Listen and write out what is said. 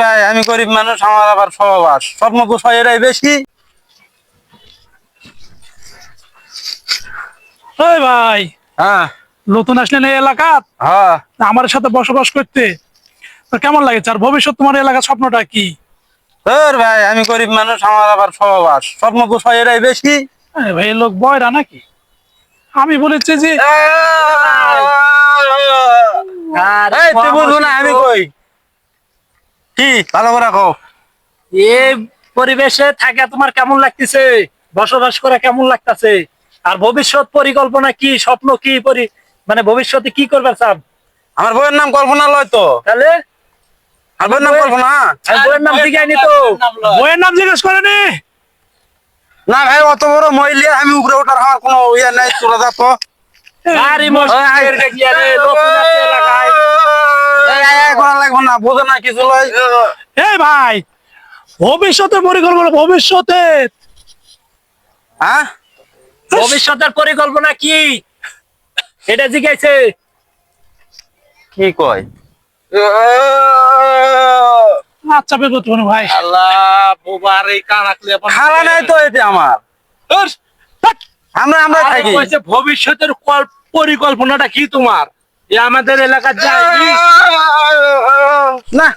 ভাই আমি গরিব মানুষ, আমার আবার সহবাস স্বপ্ন পোষা এরাই বেশি। ওই ভাই, হ্যাঁ নতুন আসলেন এই এলাকা, হ্যাঁ। আমার সাথে বসবাস করতে তো কেমন লাগছে? আর ভবিষ্যৎ তোমার এলাকার স্বপ্নটা কি? ভাই আমি গরিব মানুষ, আমার আবার সহবাস স্বপ্ন পোষা এরাই বেশি। আরে ভাই, এই লোক বয়রা নাকি? আমি বলেছি যে এই তুই বুঝবো না, আমি কই কি ভালো করে কও। এই পরিবেশে থাকা তোমার কেমন লাগতেছে? বসবাস করে কেমন লাগতেছে? আর ভবিষ্যৎ পরিকল্পনা কি, স্বপ্ন কি, মানে ভবিষ্যতে কি করবে চান? আমার বইয়ের নাম কল্পনা লয় তো। তাহলে আর বইয়ের নাম কল্পনা। বইয়ের নাম জিজ্ঞাসা তো, বইয়ের নাম জিজ্ঞেস করেনি। না ভাই, অত বড় মহিলা আমি উপরে ওঠার আমার কোনো ইয়ে নাই, তোরা যা তো। লাগবো না, বোঝে না কিছু লয়। এই ভাই, ভবিষ্যতের পরিকল্পনা, হ্যাঁ ভবিষ্যতের পরিকল্পনা কি এটা জিজ্ঞাসে। কি কয়? আচ্ছা বেগুন ভাই, খালা নাই তো এতে আমার। আমরা থাকি। ভবিষ্যতের পরিকল্পনাটা কি তোমার? আমাদের এলাকার না